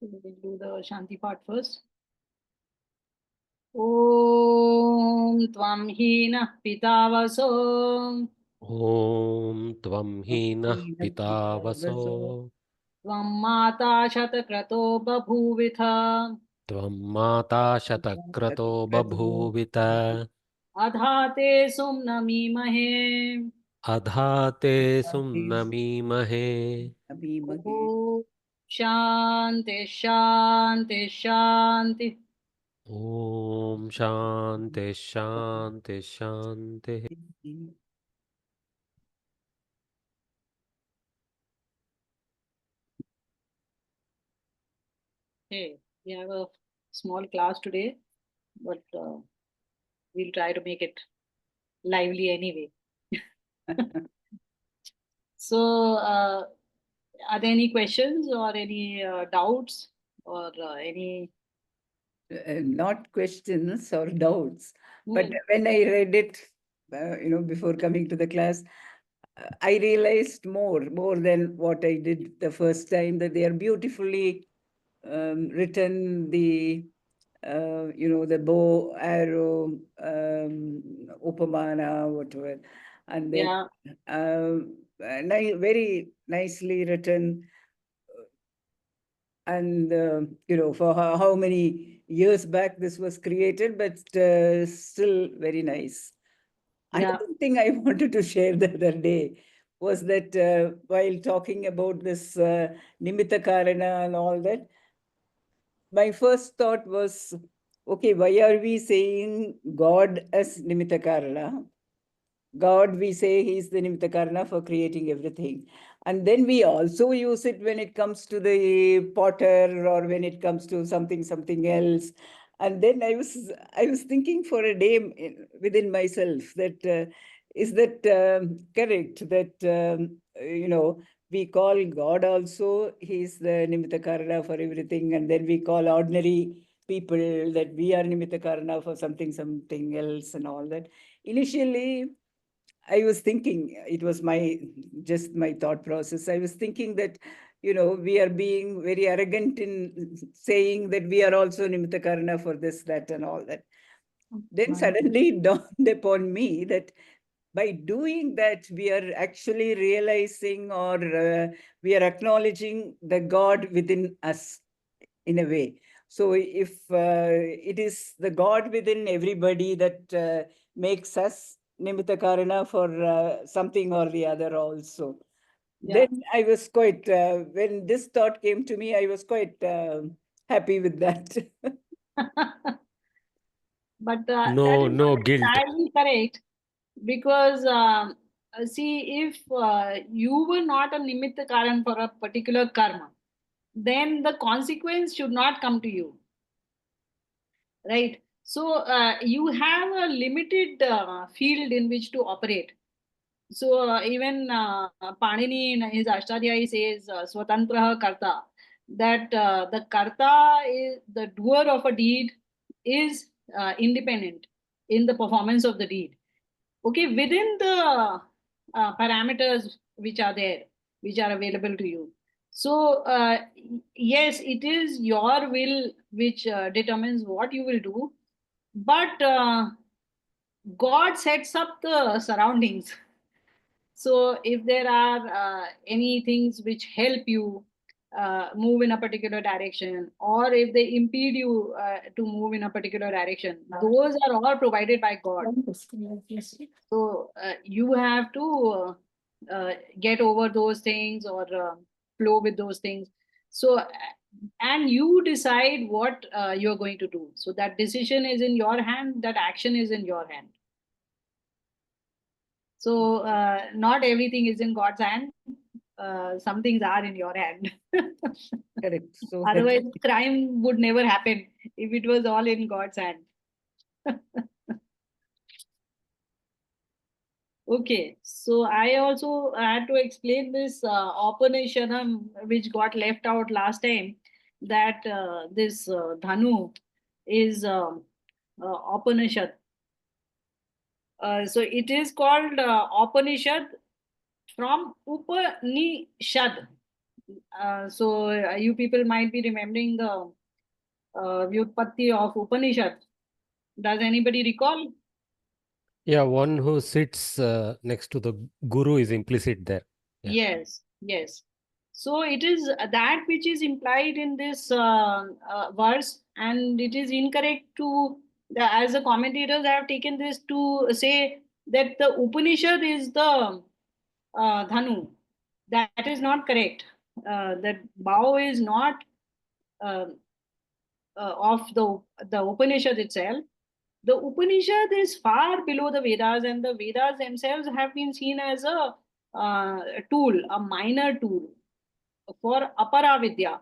We will do the Shanti part first. Om Tvam Hina Pitavaso ॐ त्वं हीनः पितावसो Tvam Mata Shatakrato Babhuvitha त्वं माता शतक्रतो बभूवित Adhate Sumnamimahe अधा ते सुम्नमीमहे Om Shanti Shanti Shanti. ॐ शान्तिः शान्तिः शान्तिः Hey, we have a small class today, but we'll try to make it lively anyway. So, are there any questions or any doubts or any? Not questions or doubts, but Hmm. when I read it, before coming to the class, I realized more than what I did the first time, that they are beautifully written. The bow, arrow, upamana, whatever, and then Yeah, very nicely written. And for how many years back this was created, but still very nice. yeah, Another thing I wanted to share the other day was that while talking about this nimitta karana and all that, my first thought was, okay, why are we saying God as nimitta karana? God, we say he's the nimitta karana for creating everything. And then we also use it when it comes to the potter or when it comes to something else. And then I was thinking for a day within myself that is that correct that we call God also, he's the nimitta karana for everything, and then we call ordinary people that we are nimitta karana for something else and all that. Initially, I was thinking, it was just my thought process. I was thinking that, we are being very arrogant in saying that we are also Nimitta Karana for this, that, and all that. Then suddenly dawned upon me that by doing that, we are actually realizing, or we are acknowledging the God within us in a way. So if it is the God within everybody that makes us nimitta karana for something or the other also, yeah. then I was quite, when this thought came to me, I was quite happy with that. But that no is not no guilt. entirely correct because see, if you were not a nimitta karan for a particular karma, then the consequence should not come to you, right? So you have a limited field in which to operate. So even Panini in his Ashtadhyayi says Swatantraha Karta, that the Karta is the doer of a deed is independent in the performance of the deed. Okay, within the parameters which are there, which are available to you. So yes, it is your will which determines what you will do, but God sets up the surroundings. So if there are any things which help you move in a particular direction, or if they impede you to move in a particular direction, those are all provided by God. So you have to get over those things or flow with those things. So and you decide what you're going to do. So that decision is in your hand, that action is in your hand. So not everything is in God's hand. Some things are in your hand. Correct. So that Otherwise, crime would never happen if it was all in God's hand. Okay, so I also had to explain this Upanishadam which got left out last time. That this Dhanu is Upanishad. So it is called Upanishad from Upanishad. You people might be remembering the Vyutpatti of Upanishad. Does anybody recall? Yeah, one who sits next to the guru is implicit there. Yeah. Yes, yes. So it is that which is implied in this verse, and it is incorrect to as the commentators have taken this to say that the Upanishad is the Dhanu. That is not correct. That bow is not uh, of the Upanishad itself. The Upanishad is far below the Vedas, and the Vedas themselves have been seen as a tool, a minor tool for Aparavidya.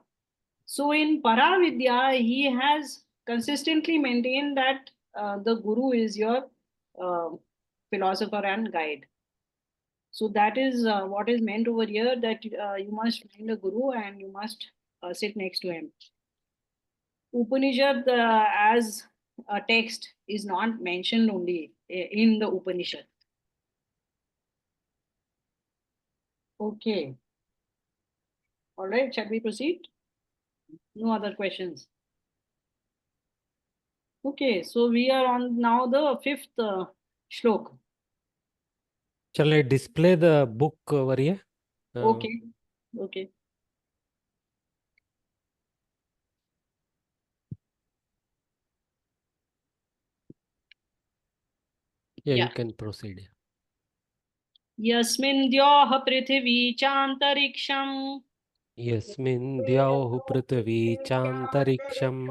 So in Paravidya, he has consistently maintained that the Guru is your uh, philosopher and guide. So that is what is meant over here, that you must find a Guru and you must sit next to him. Upanishad as a text is not mentioned only in the Upanishad. Okay. All right. Shall we proceed? No other questions. Okay. So we are on now the fifth shlok. Shall I display the book over here? Okay. Okay. Yeah, Yeah. you can proceed. Yasmin द्योः पृथिवी चान्तरिक्षम् यस्मिन् द्यौः पृथिवी चान्तरिक्षम्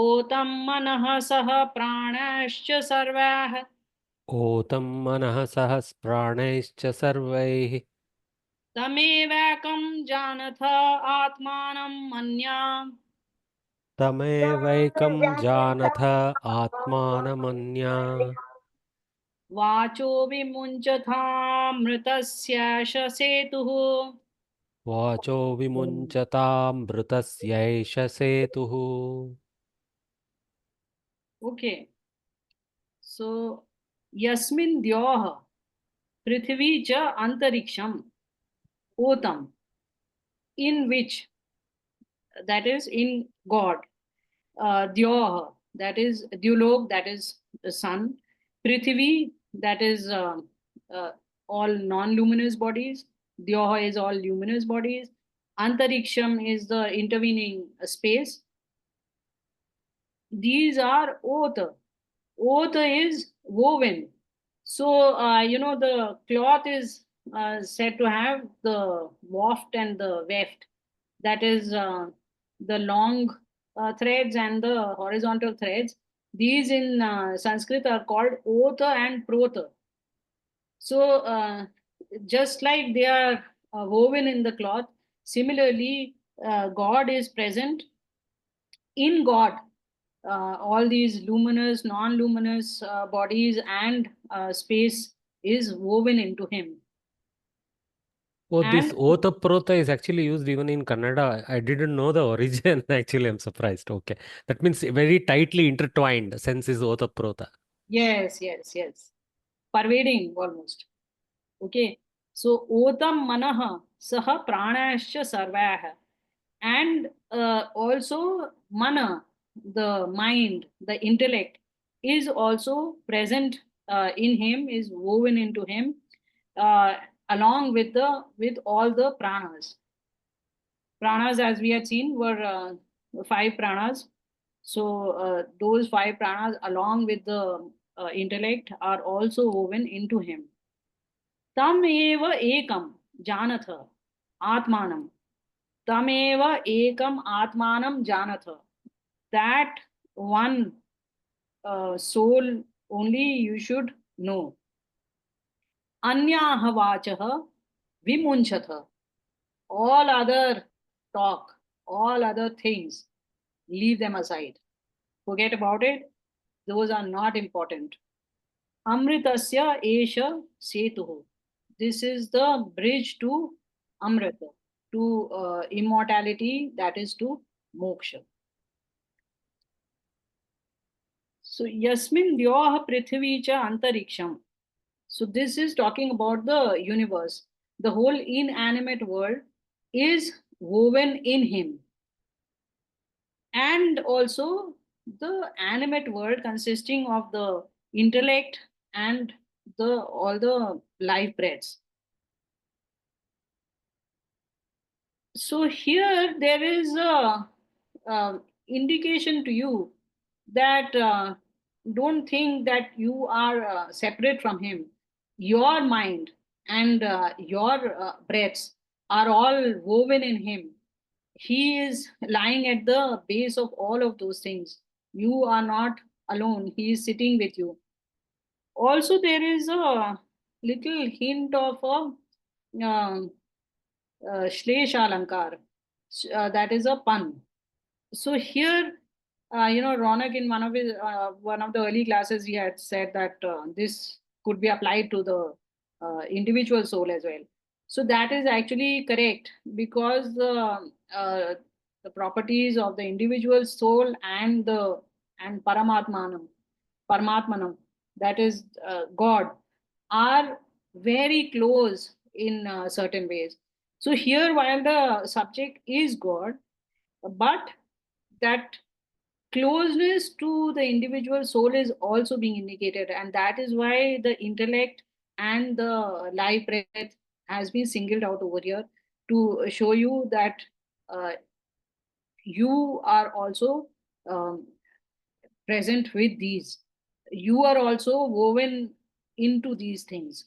ओतं मनः सह प्राणाश्च सर्वाः ओतं मनः सह प्राणैश्च सर्वैः तमेवैकं जानथ आत्मानं मन्याम् तमेवैकं जानथ आत्मानमन्या वाचो विमुञ्चथामृतस्यैष सेतुः वाचो विमुञ्चतामृतस्यैष सेतुः. Okay. So, yasmin dyoh prithvi cha antariksham otam, in which, that is in God, dyoh, that is dyulog, that is the sun, prithvi, that is uh, all non-luminous bodies, dyoh is all luminous bodies, antariksham is the intervening space. These are oath. Oath is woven. So, the cloth is said to have the waft and the weft. That is the long threads and the horizontal threads. These in Sanskrit are called oath and protha. So, just like they are woven in the cloth, similarly, God is present in God. All these luminous, non-luminous bodies and space is woven into him. Oh, this And Otaprota is actually used even in Kannada. I didn't know the origin. Actually, I'm surprised. Okay. That means very tightly intertwined. Sense is Otaprota. yes, yes, yes, pervading almost. Okay, so otam manaha saha pranascha sarvaha, and also mana, the mind, the intellect, is also present in him, is woven into him, uh, along with all the pranas. Pranas, as we had seen, were five pranas. So those five pranas, along with the intellect, are also woven into him. Tam eva ekam janatha atmanam. Tam eva ekam atmanam janatha. That one soul only you should know. Anyaha vachaha vimunchatha. All other talk, all other things, leave them aside. Forget about it. Those are not important. Amritasya esha setuhu. This is the bridge to Amrita, to immortality, that is to moksha. So, yasmin dyoha prithvi cha antariksham. So, this is talking about the universe, the whole inanimate world. is woven in him, and also the animate world consisting of the intellect and the all the life breaths. So here there is a indication to you that don't think that you are separate from him. Your mind and your breaths are all woven in him. He is lying at the base of all of those things. You are not alone. He is sitting with you. Also, there is a little hint of a Shlesh Alankar. That is a pun. So here, Ronak in one of the early classes, he had said that this could be applied to the individual soul as well. So that is actually correct, because the properties of the individual soul and the and Paramatmanam, that is God, are very close in certain ways. So here, while the subject is God, but that closeness to the individual soul is also being indicated, and that is why the intellect and the life breath has been singled out over here to show you that uh, you are also um, present with these. You are also woven into these things.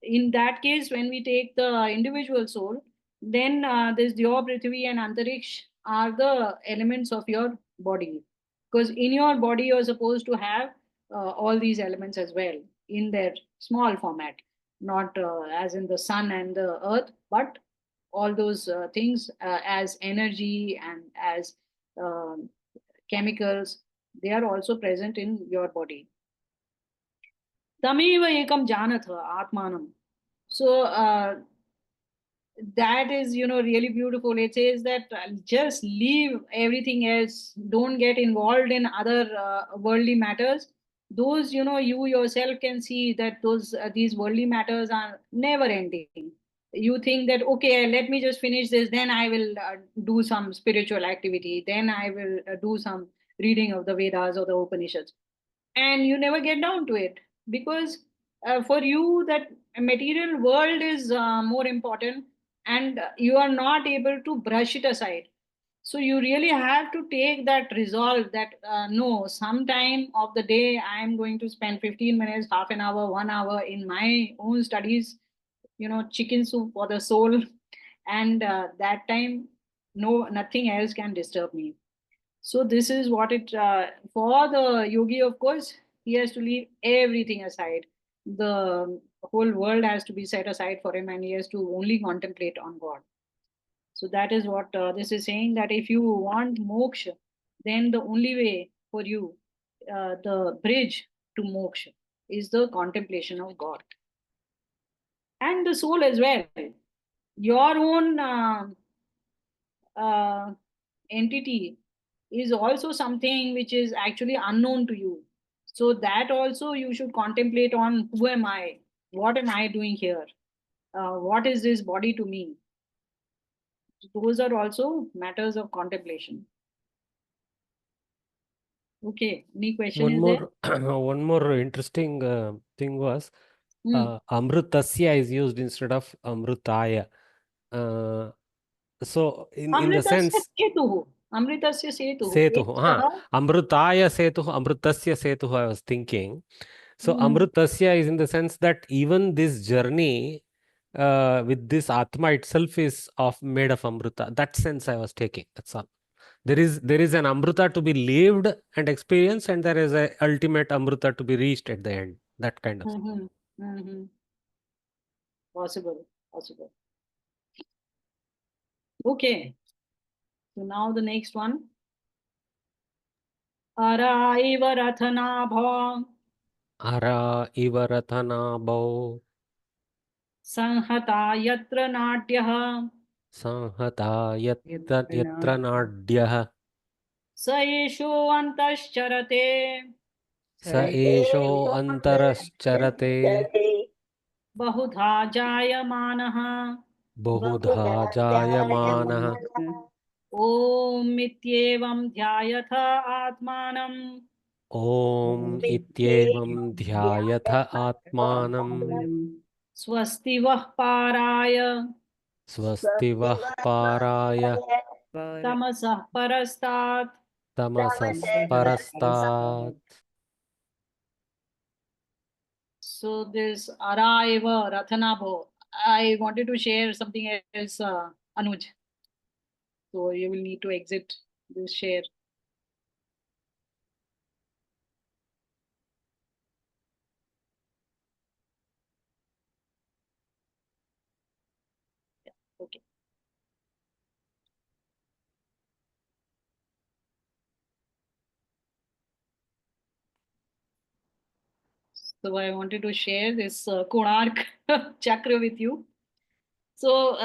In that case, when we take the individual soul, then this Diyo, Prithvi, and Antariksh are the elements of your body. Because in your body, you're supposed to have all these elements as well in their small format, not as in the sun and the earth, but all those things as energy and as um chemicals, they are also present in your body. Tamev ekam janatha atmanam. So that is, really beautiful. It says that just leave everything else. Don't get involved in other worldly matters. Those, you yourself can see that these worldly matters are never ending. You think that, okay, let me just finish this, then I will do some spiritual activity, then I will do some reading of the Vedas or the Upanishads, and you never get down to it, because for you that material world is more important, and you are not able to brush it aside. So you really have to take that resolve that no, sometime of the day I am going to spend 15 minutes, half an hour, 1 hour in my own studies, chicken soup for the soul. And that time, no, nothing else can disturb me. So this is what it for the yogi. Of course, he has to leave everything aside. The whole world has to be set aside for him, and he has to only contemplate on God. So that is what this is saying. That if you want moksha, then the only way for you, the bridge to moksha, is the contemplation of God and the soul as well. Your own uh, entity is also something which is actually unknown to you. So that also you should contemplate on: who am I? What am I doing here? What is this body to me? Those are also matters of contemplation. Okay, any question One is there? more, one more interesting thing was Hmm. Amrutasya is used instead of Amrutaya. Uh, so in the Amritasya sense, setuhu. Amritasya setuhu. Setuh, Ekatah. Amrutaya Setuh, Amrutasya Setuh, I was thinking. So Hmm. Amrutasya is in the sense that even this journey with this Atma itself is made of Amruta. That sense I was taking. That's all. There is an Amruta to be lived and experienced, and there is a ultimate Amruta to be reached at the end. That kind of. Hmm. Hmm. Possible. Possible. Okay. So now the next one. Araiva rathanabha Ara ivaratana bau संहता यत्र नाट्यः sanhata yatra nadyah स एषोऽन्तश्चरते sa esho antarascharate बहुधा जायमानः बहुधा जायमानः ॐ इत्येवं ध्यायथ आत्मानं ॐ इत्येवं ध्यायथ आत्मानं स्वस्ति वः पाराय स्वस्ति वः पाराय तमसः परस्तात् तमसः परस्तात्. So this Araiva Rathanabho, I wanted to share something else, Anuj. So you will need to exit this share. Yeah, okay. So I wanted to share this Konark chakra with you. So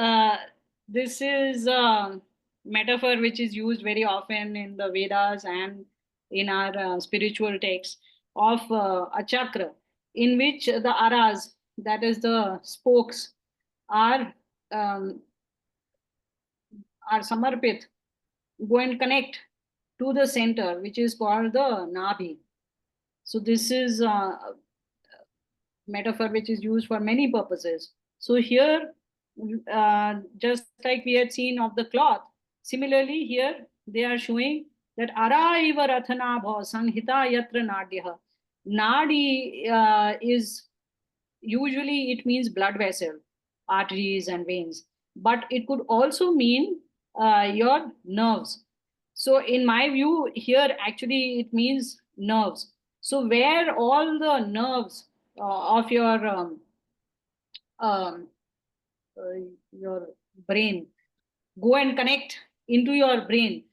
this is a metaphor which is used very often in the Vedas and in our spiritual texts of a chakra in which the aras, that is the spokes, are um, are samarpit, go and connect to the center, which is called the Nabhi. So this is metaphor which is used for many purposes. So here, just like we had seen of the cloth, similarly here they are showing that ara iva rathanabha sanghita yatra nadya. Nadi is usually it means blood vessel, arteries and veins, but it could also mean your nerves. So in my view here actually it means nerves. So where all the nerves of um, uh, your brain go and connect into your brain,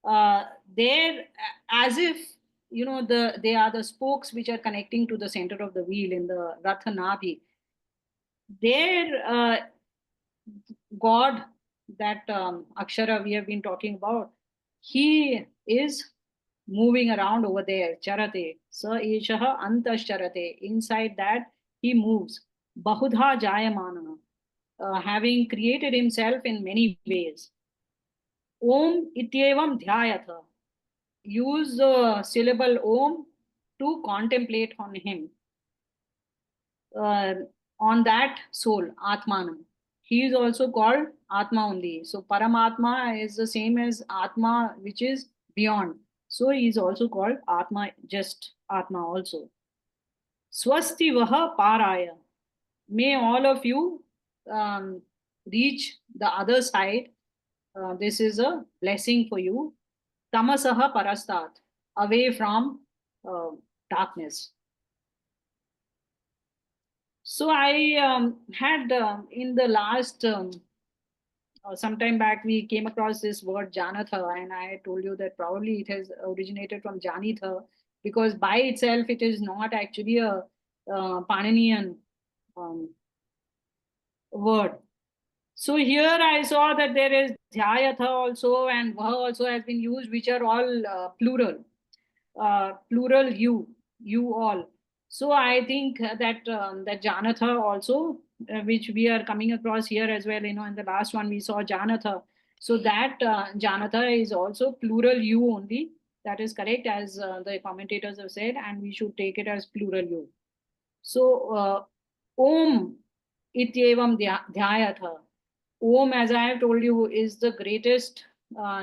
uh, there as if they are the spokes which are connecting to the center of the wheel in the ratha nabi. There God, that Akshara we have been talking about, he is moving around over there. Charate, sa eshaha antascharate. Inside that, he moves. Bahudha jayamana, having created himself in many ways. Om ityevam dhyayatha. Use the syllable Om to contemplate on him, uh, on that soul, Atmanam. He is also called Atma only. So Paramatma is the same as Atma, which is beyond. So he is also called Atma, just Atma also. Swasti Vaha Paraya. May all of you reach the other side. This is a blessing for you. Tamasaha Parastat, away from darkness. So I had in the last sometime back we came across this word janatha, and I told you that probably it has originated from janitha, because by itself it is not actually a Paninian word. So here I saw that there is dhyayatha also and vaha also has been used, which are all plural you all. So I think that that janatha also, which we are coming across here as well, in the last one we saw janatha. So that janatha is also plural you only. That is correct, as the commentators have said, and we should take it as plural you. So Om ityevam dhyayatha. Om, as I have told you, is the greatest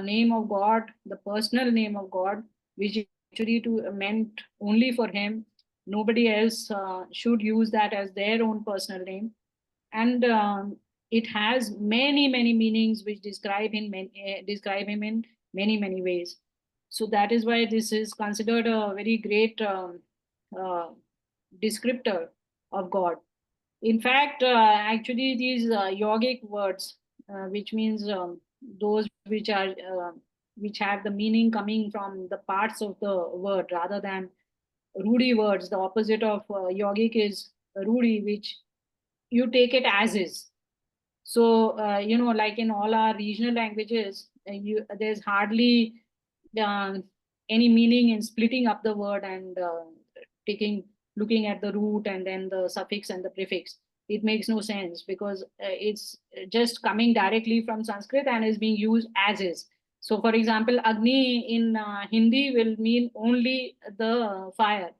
name of God, the personal name of God, which actually meant only for him. Nobody else should use that as their own personal name. And it has many, many meanings which describe him in many, many ways. So that is why this is considered a very great uh, descriptor of God. In fact, actually, these yogic words, which means those which have the meaning coming from the parts of the word rather than Rudi words. The opposite of yogic is Rudi, which you take it as is. So like in all our regional languages, there's hardly any meaning in splitting up the word and taking looking at the root and then the suffix and the prefix. it makes no sense because it's just coming directly from Sanskrit and is being used as is. So, for example, Agni in Hindi will mean only the fire,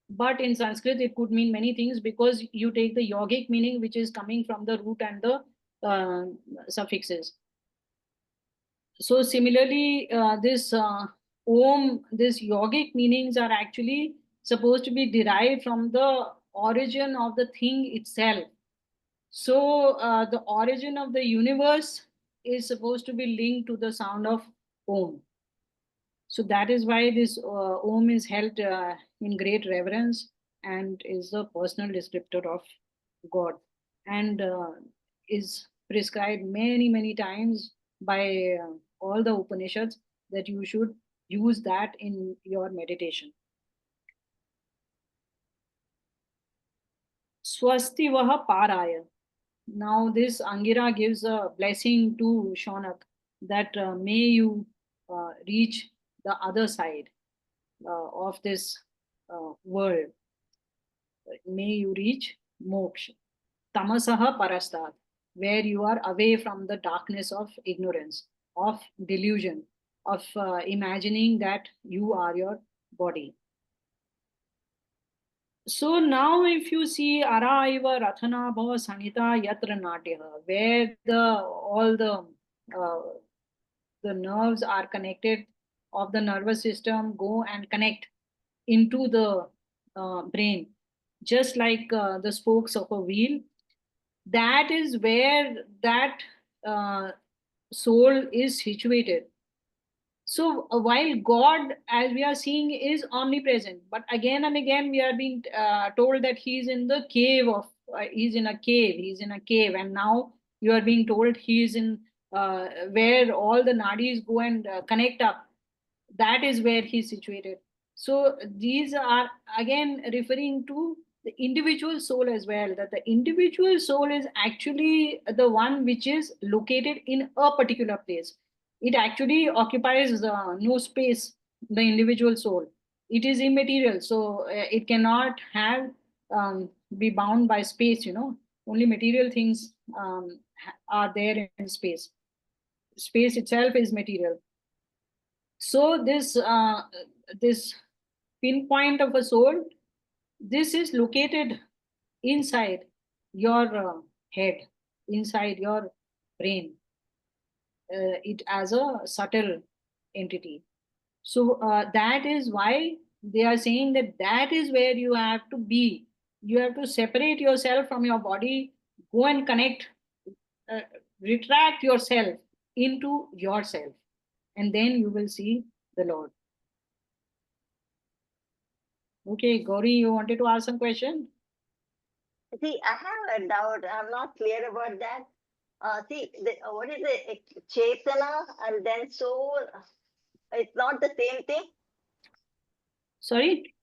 but in Sanskrit it could mean many things because you take the yogic meaning, which is coming from the root and the uh, suffixes. So similarly, this Om, this yogic meanings are actually supposed to be derived from the origin of the thing itself. So the origin of the universe is supposed to be linked to the sound of Om. So that is why this Om is held in great reverence and is the personal descriptor of God, and is prescribed many, many times by all the Upanishads that you should use that in your meditation. Swasti vaha paraya. Now this Angira gives a blessing to Shonak that may you reach the other side of this world. May you reach moksha. Tamasaha parastat, where you are away from the darkness of ignorance, of delusion, of imagining that you are your body. So now, if you see Ara iva Rathana Bhava Sanhita Yatra Natya, where uh, the nerves are connected of the nervous system go and connect into the brain, just like the spokes of a wheel. That is where that uh, soul is situated. So while God, as we are seeing, is omnipresent, but again and again we are being told that He is in the cave of, He's in a cave, He's in a cave, and now you are being told He is in where all the nadis go and connect up. That is where He's situated. So these are again referring to the individual soul as well, that the individual soul is actually the one which is located in a particular place. It actually occupies no space, the individual soul. It is immaterial, so it cannot have be bound by space, only material things are there in space. Space itself is material. So this pinpoint of a soul, this is located inside your head, inside your brain, it as a subtle entity. So that is why they are saying that that is where you have to be. You have to separate yourself from your body, go and connect, uh, retract yourself into yourself, and then you will see the Lord. Okay, Gauri, you wanted to ask some question? See, I have a doubt. I'm not clear about that. What is it? Chetana and then soul. It's not the same thing. Sorry?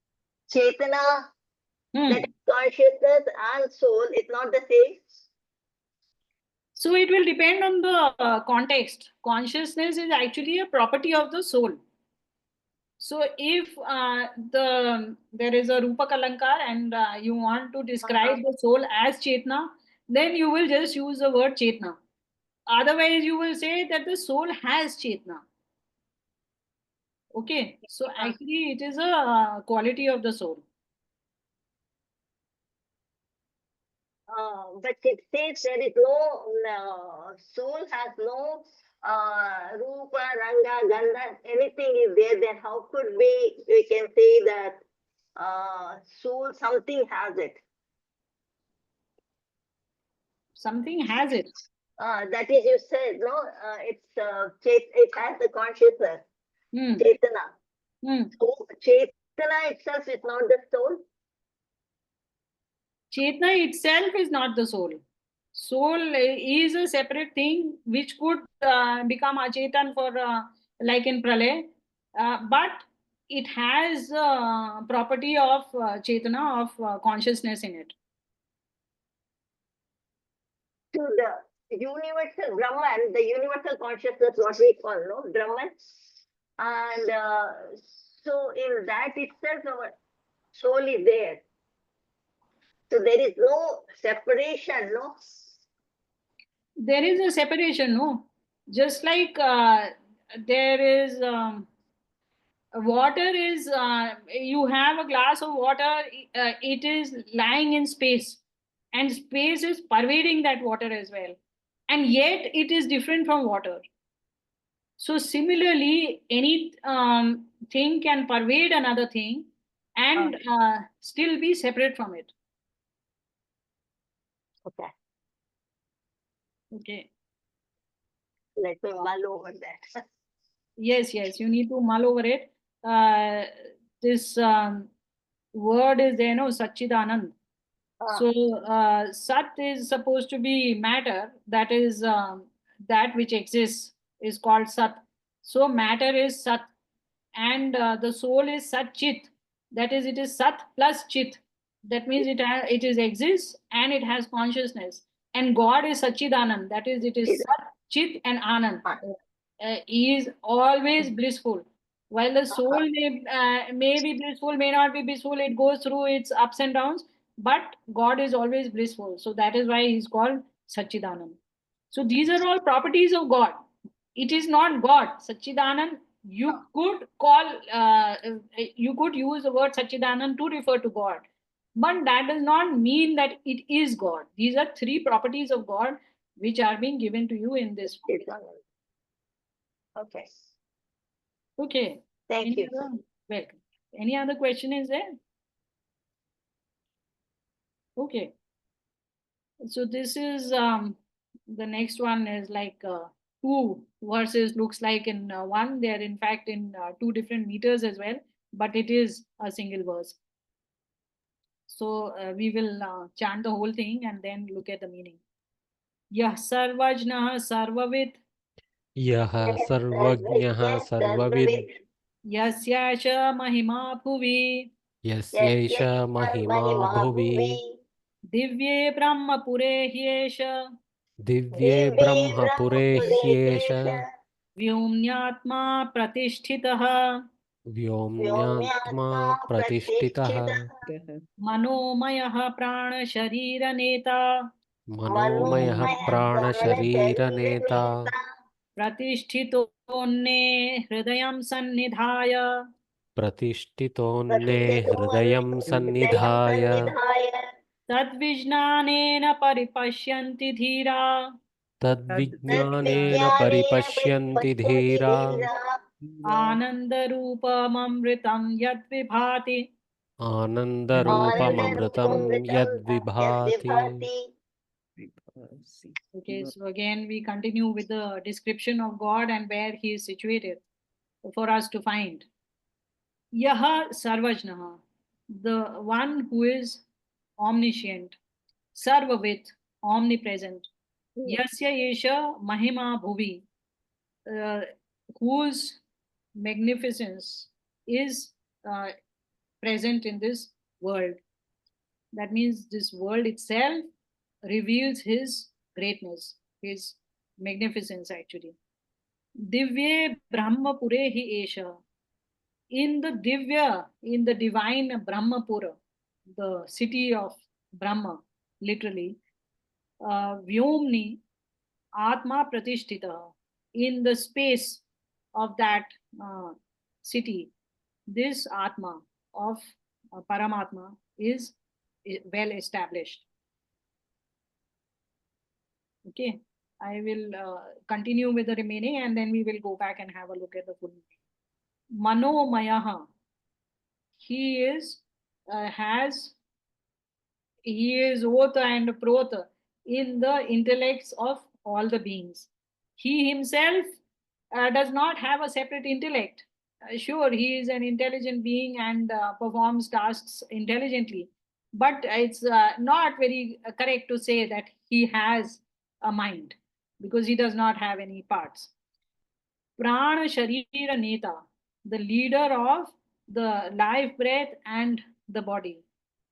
Chetana, Hmm. that is consciousness, and soul. It's not the same. So it will depend on the context. Consciousness is actually a property of the soul. So if there is a Rupa Kalankar and you want to describe the soul as Chetna, then you will just use the word Chetna. Otherwise, you will say that the soul has Chetna. Okay, so actually it is a quality of the soul. But it says there is no soul has no rupa, ranga, gandha, anything is there. Then how could we can say that soul something has it? Something has it. That is, you said no. It has the consciousness, Hmm. chetana. Hmm. So chetana itself is not the soul. Chetna itself is not the soul. Soul is a separate thing which could become achetan for like in pralay, but it has property of chetana, of consciousness in it. To the universal Brahman, the universal consciousness, what we call no Brahman, and so in that itself, our soul is there. So there is no separation, no? There is a separation, no? Just like there is water is, you have a glass of water, it is lying in space, and space is pervading that water as well. And yet it is different from water. So similarly, any thing can pervade another thing and still be separate from it. Okay, Okay. let me mull over that. Yes, yes, you need to mull over it. This word is there, no, Satchidanand. So Sat is supposed to be matter, that is that which exists is called Sat. So matter is Sat, and the soul is Sat Chit. That is, it is Sat plus Chit. That means it is exists and it has consciousness. And God is Satchidanand. That is, it is Sat, Chit, and Anand. He is always blissful. While the soul may be blissful, may not be blissful, it goes through its ups and downs, but God is always blissful. So that is why he's called Satchidanand. So these are all properties of God. It is not God. Satchidanand, you could call, you could use the word Satchidanand to refer to God. But that does not mean that it is God. These are three properties of God which are being given to you in this. Okay. Okay. Thank you. Welcome. Any other question is there? Okay. So this is the next one is like two verses looks like in one. They are in fact in two different meters as well, but it is a single verse. So we will chant the whole thing and then look at the meaning. Yah sarvajnah sarvavid यः सर्वज्ञः सर्वविद् yasyasha mahima bhuvi यस्यैष महिमा भुवि divye brahma pure hyesha दिव्ये ब्रह्मपुरे ह्येष व्योम्यात्मा प्रतिष्ठितः व्योम्यात्मा प्रतिष्ठितः मनोमयः प्राणशरीरनेता मनोमयः प्राणशरीरनेता प्रतिष्ठितोऽन्ये हृदयं सन्निधाय प्रतिष्ठितोऽन्ये हृदयं सन्निधाय तद्विज्ञानेन परिपश्यन्ति धीरा तद्विज्ञानेन परिपश्यन्ति धीरा आनन्दरूपममृतं यद्विभाति. आनन्दरूपममृतं यद्विभाति. Okay, so again we continue with the description of God and where he is situated for us to find. Yaha Sarvajnaha, the one who is omniscient, Sarvavit, omnipresent. Yasya Yesha Mahima Bhuvi, whose magnificence is present in this world. That means this world itself reveals his greatness, his magnificence actually. Divye Brahmapure hi Esha. In the Divya, in the divine Brahmapura, the city of Brahma, literally, Vyomni Atma Pratishtita, in the space of that city, this Atma of Paramatma is well established. Okay, I will continue with the remaining and then we will go back and have a look at the full. Manomayaha, he is he is Ota and Prota in the intellects of all the beings. He himself does not have a separate intellect. Sure, he is an intelligent being and performs tasks intelligently, but it's not very correct to say that he has a mind because he does not have any parts. Prana Sharira Neta, the leader of the life, breath, and the body,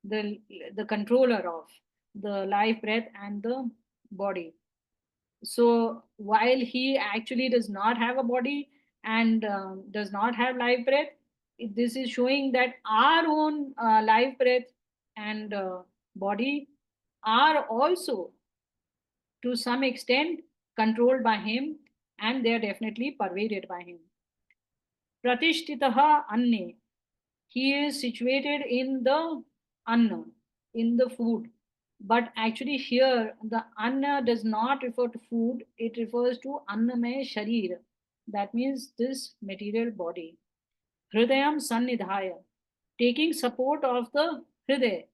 the controller of the life, breath, and the body. So while he actually does not have a body and does not have life, breath, this is showing that our own life, breath, and body are also to some extent controlled by him, and they are definitely pervaded by him. Pratishtitaha anne. He is situated in the anna, in the food. But actually, here the anna does not refer to food, it refers to annamay sharir. That means this material body. Hridayam sannidhaya, taking support of the hriday.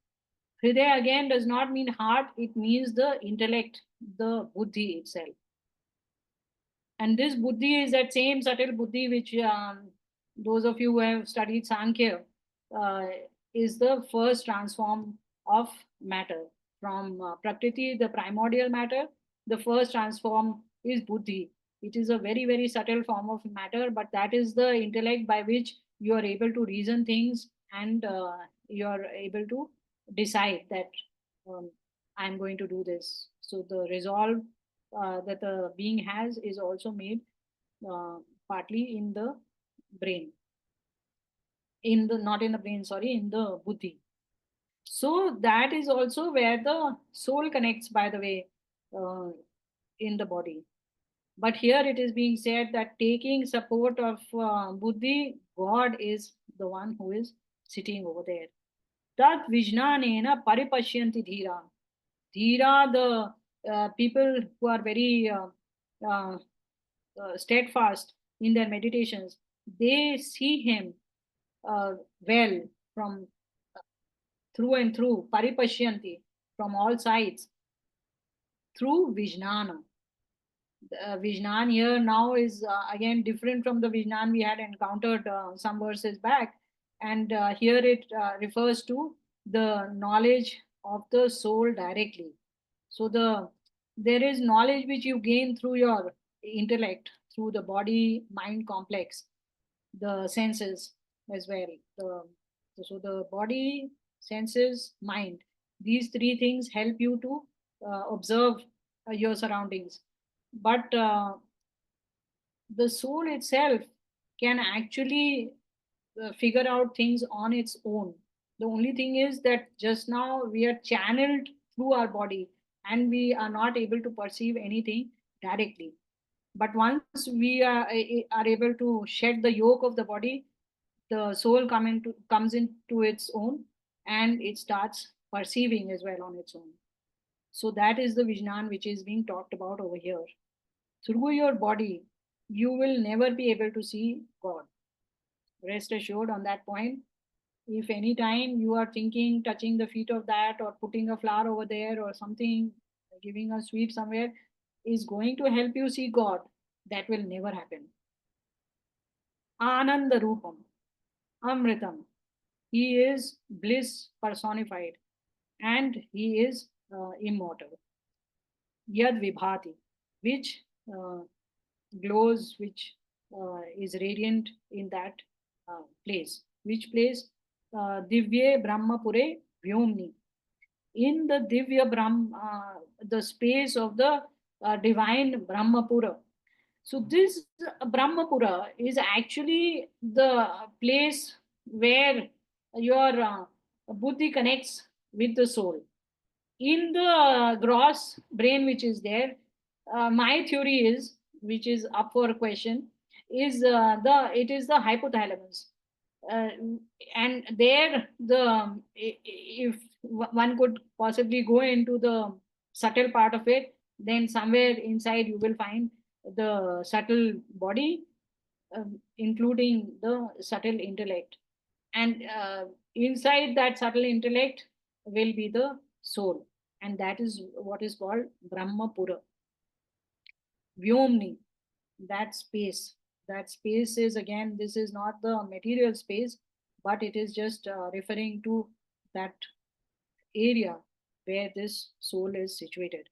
Hriday again does not mean heart, it means the intellect, the buddhi itself. And this buddhi is that same subtle buddhi which those of you who have studied Sankhya uh, is the first transform of matter. From Prakriti, the primordial matter, the first transform is buddhi. It is a very, very subtle form of matter, but that is the intellect by which you are able to reason things and you are able to decide that I'm going to do this. So the resolve that the being has is also made uh, partly in the brain, in the not in the brain, sorry, in the buddhi. So that is also where the soul connects, by the way, uh, in the body. But here it is being said that taking support of buddhi, God is the one who is sitting over there. Tat vijnanena paripashyanti dhira. Dhira, the people who are very uh, steadfast in their meditations, they see him well from through and through, paripashyanti, from all sides, through Vijnana. Vijnan here now is again different from the Vijnan we had encountered some verses back. And here it refers to the knowledge of the soul directly. So there is knowledge which you gain through your intellect, through the body mind complex, the senses as well. So the body, senses, mind, these three things help you to observe your surroundings. But the soul itself can actually figure out things on its own. The only thing is that just now we are channeled through our body and we are not able to perceive anything directly. But once we are able to shed the yoke of the body, the soul comes into its own and it starts perceiving as well on its own. So that is the Vijnan which is being talked about over here. Through your body, you will never be able to see God. Rest assured on that point. If any time you are thinking, touching the feet of that, or putting a flower over there, or something, giving a sweet somewhere, is going to help you see God, that will never happen. Ananda Rupam, Amritam. He is bliss personified and he is immortal. Yad Vibhati, which glows, which is radiant in that place. Which place? Divye Brahmapure Vyomni. In the Divya Brahma, the space of the divine Brahmapura. So this Brahmapura is actually the place where your buddhi connects with the soul. In the gross brain which is there, my theory is, which is up for a question, is it is the hypothalamus. Uh, and there if one could possibly go into the subtle part of it, then somewhere inside you will find the subtle body, including the subtle intellect. And inside that subtle intellect will be the soul. And that is what is called Brahmapura. Vyomni, that space. That space is, again, this is not the material space, but it is just referring to that area where this soul is situated.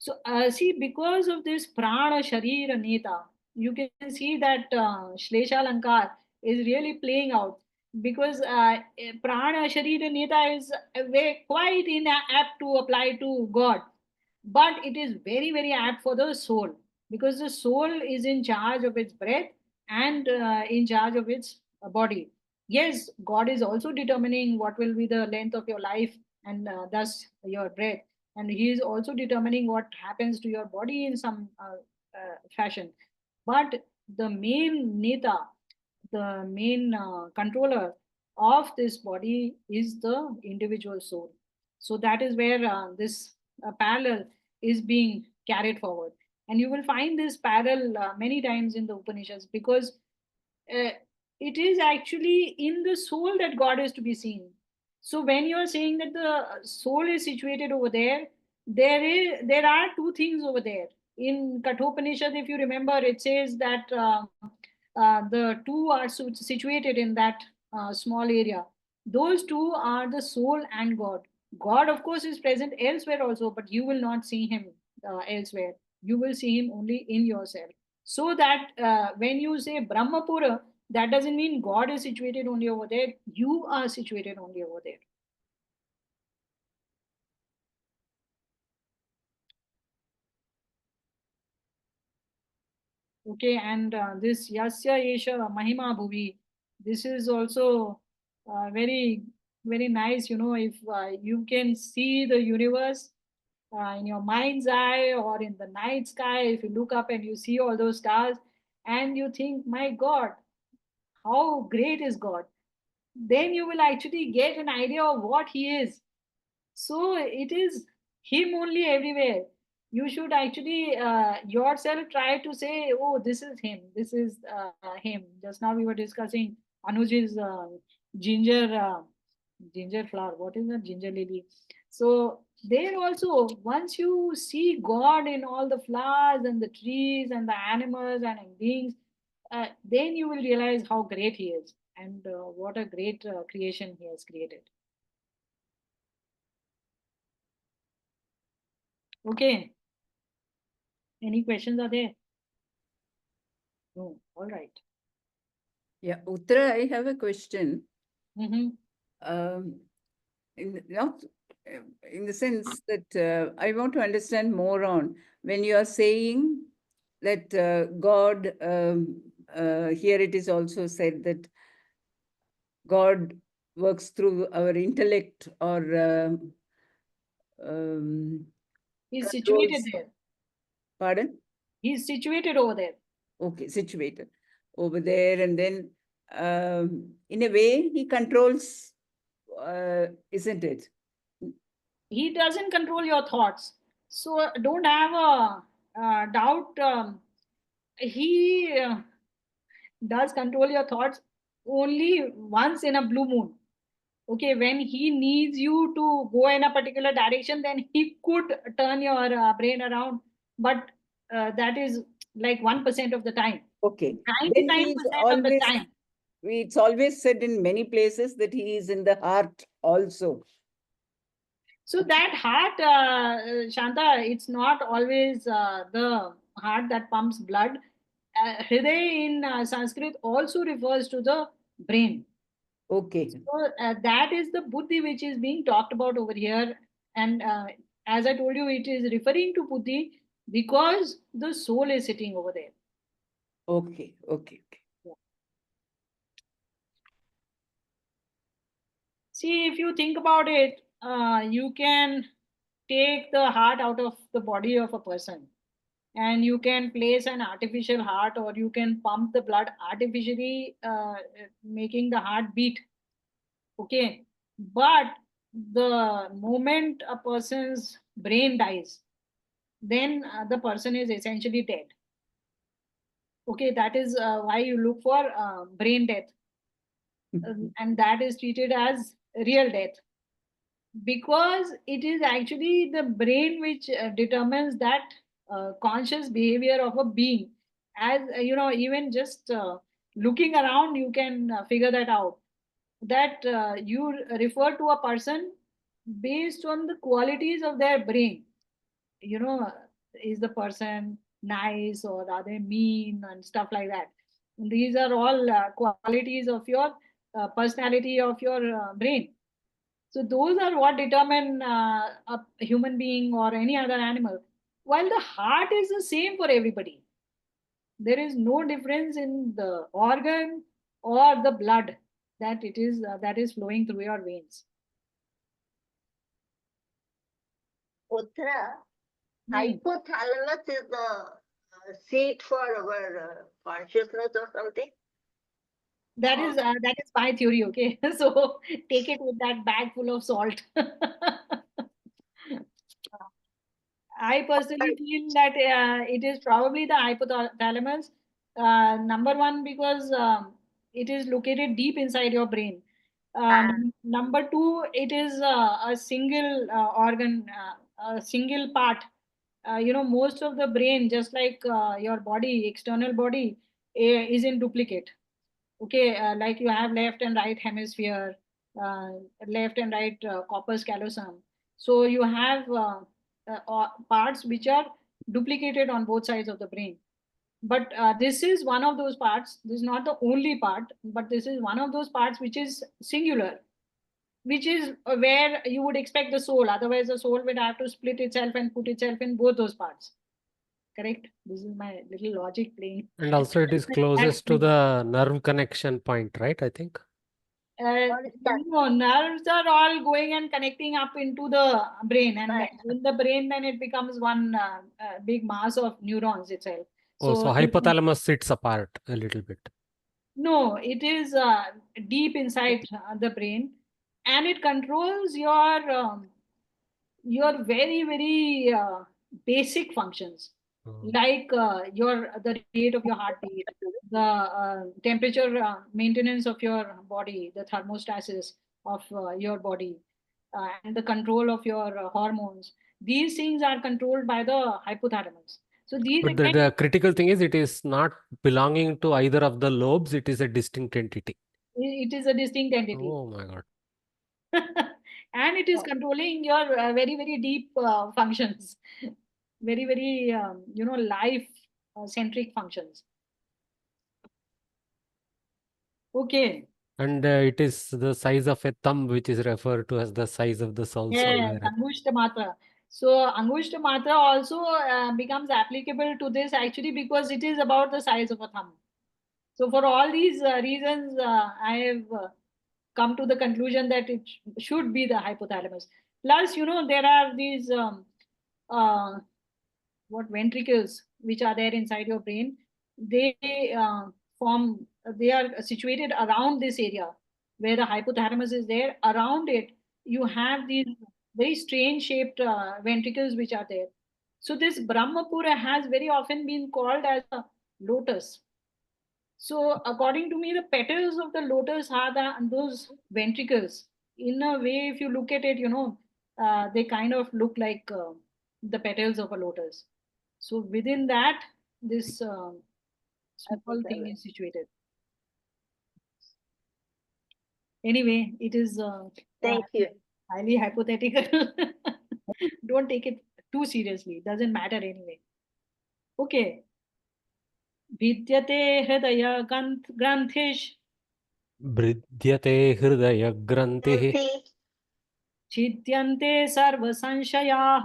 So, see, because of this prana sharira neta, you can see that Shlesha Lankar is really playing out, because prana sharira neta is quite inapt to apply to God, but it is very, very apt for the soul, because the soul is in charge of its breath and in charge of its body. Yes, God is also determining what will be the length of your life and thus your breath. And he is also determining what happens to your body in some fashion. But the main neta, the main controller of this body is the individual soul. So that is where this parallel is being carried forward. And you will find this parallel many times in the Upanishads, because uh, it is actually in the soul that God is to be seen. So when you are saying that the soul is situated over there, there are two things over there. In Kathopanishad, if you remember, it says that the two are situated in that small area. Those two are the soul and God. God, of course, is present elsewhere also, but you will not see him elsewhere. You will see him only in yourself. So that when you say Brahmapura, that doesn't mean God is situated only over there. You are situated only over there. Okay, and this Yasya Esha Mahima Bhuvi, this is also very, very nice. If you can see the universe in your mind's eye or in the night sky, if you look up and you see all those stars and you think, my God, how great is God, then you will actually get an idea of what He is. So it is Him only everywhere. You should actually yourself try to say, oh, this is Him, this is Him. Just now we were discussing Anuj's ginger flower. What is that? Ginger lily. So there also, once you see God in all the flowers and the trees and the animals and beings, then you will realize how great He is, and what a great creation He has created. Okay. Any questions are there? No. All right. Yeah, Uttara, I have a question. Mm-hmm. Not in the sense that I want to understand more on when you are saying that God, here it is also said that God works through our intellect or He's situated controls. there. Pardon? He's situated over there. Okay, situated over there, and then in a way he controls, isn't it? He doesn't control your thoughts. So don't have a doubt. He does control your thoughts only once in a blue moon. Okay, when he needs you to go in a particular direction, then he could turn your brain around. But that is like 1% of the time. Okay, then he is 99% of the always, time. it's always said in many places that he is in the heart also. So that heart, Shanta, it's not always the heart that pumps blood. Hriday in Sanskrit also refers to the brain. Okay, So that is the buddhi which is being talked about over here. And as I told you, it is referring to buddhi because the soul is sitting over there. okay, okay, okay. Yeah. See, if you think about it, you can take the heart out of the body of a person and you can place an artificial heart, or you can pump the blood artificially, making the heart beat. Okay, but the moment a person's brain dies, then the person is essentially dead. Okay, that is why you look for brain death, and that is treated as real death, because it is actually the brain which determines that conscious behavior of a being. As even just looking around, you can figure that out, that you refer to a person based on the qualities of their brain. you know is the person nice, or are they mean, and stuff like that. These are all qualities of your personality of your brain. So those are what determine a human being or any other animal. While the heart is the same for everybody, there is no difference in the organ or the blood that is flowing through your veins. Uttara, Hmm. hypothalamus is the seat for our consciousness or something. That is my theory, okay? So take it with that bag full of salt. I personally feel that it is probably the hypothalamus. Number one, because it is located deep inside your brain. Number two, it is a single organ, a single part. Most of the brain, just like your body, external body, is in duplicate. Okay, like you have left and right hemisphere, uh, left and right corpus callosum. So you have parts which are duplicated on both sides of the brain. But this is one of those parts. This is not the only part, but this is one of those parts which is singular, which is where you would expect the soul. Otherwise, the soul would have to split itself and put itself in both those parts. Correct? This is my little logic playing. And also it is closest to the nerve connection point, right? I think. Nerves are all going and connecting up into the brain, and in the brain, then it becomes one big mass of neurons itself. Oh, so hypothalamus sits apart a little bit. No, it is deep inside the brain, and it controls your very very basic functions, like the rate of your heartbeat, the temperature maintenance of your body, the thermostasis of your body, and the control of your hormones. These things are controlled by the hypothalamus. So these But the critical thing is it is not belonging to either of the lobes. It is a distinct entity. it is a distinct entity. Oh my God. And it is controlling your very very deep functions, very very life centric functions. Okay. And it is the size of a thumb, which is referred to as the size of the soul Yes, somewhere. Angushta Matra. So Angushta Matra also becomes applicable to this actually because it is about the size of a thumb. So for all these reasons, I have come to the conclusion that it should be the hypothalamus. Plus, there are these uh, what ventricles which are there inside your brain. They form. They are situated around this area where the hypothalamus is there. Around it, you have these very strange shaped ventricles which are there. So this Brahmapura has very often been called as a lotus. So, according to me, the petals of the lotus are those ventricles. In a way, if you look at it, they kind of look like the petals of a lotus. So, within that, this small thing is situated. Anyway, it is Thank you. highly hypothetical. Don't take it too seriously. It doesn't matter anyway. Okay. Vidyate hridaya granthesh Bridhyate hridaya grantih छिद्यन्ते सर्वसंशयाः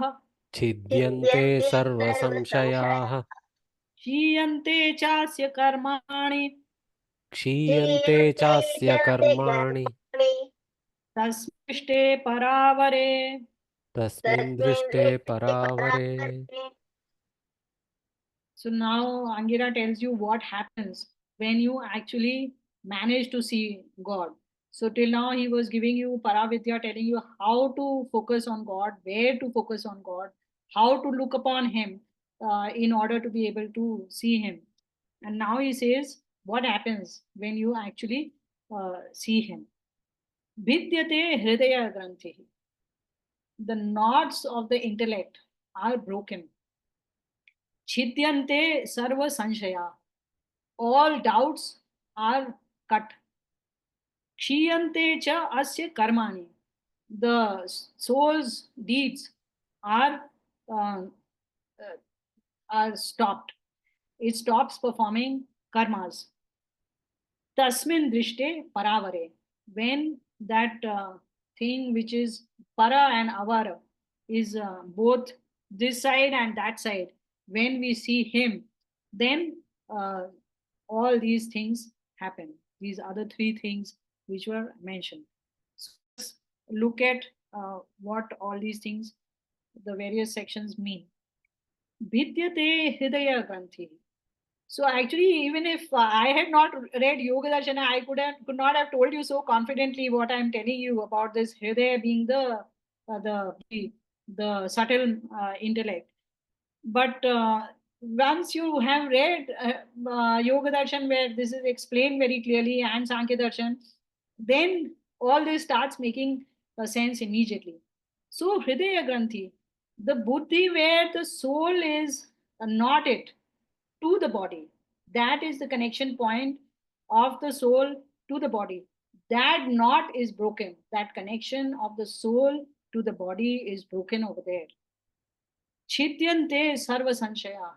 छिद्यन्ते सर्वसंशयाः क्षीयन्ते चास्य कर्माणि क्षीयन्ते चास्य कर्माणि तस्मिष्टे परावरे. तस्मिन् दृष्टे परावरे. So now Angira tells you what happens when you actually manage to see God. So till now he was giving you Paravidya, telling you how to focus on God, where to focus on God, how to look upon Him in order to be able to see Him. And now he says what happens when you actually see Him. Vidyate hridaya granthi. The knots of the intellect are broken. Chidyante sarva sanshaya. All doubts are cut. Kshiyante cha asya karmani. The soul's deeds are uh, are stopped. It stops performing karmas. Tasmin drishte paravare. When that thing which is para and avara is both this side and that side, when we see him, then all these things happen. These other three things which were mentioned. So let's look at what all these things the various sections mean. Vidyate Hridaya Granthi. So actually, even if I had not read Yoga Darshana, I could not have told you so confidently what I'm telling you about this Hridaya being the subtle intellect. But once you have read Yoga Darshan, where this is explained very clearly, and Sankhya Darshan, then all this starts making sense immediately. So Hridaya Granthi, the buddhi where the soul is not it to the body, that is the connection point of the soul to the body. That knot is broken. That connection of the soul to the body is broken over there. Chidyante sarva sanshaya.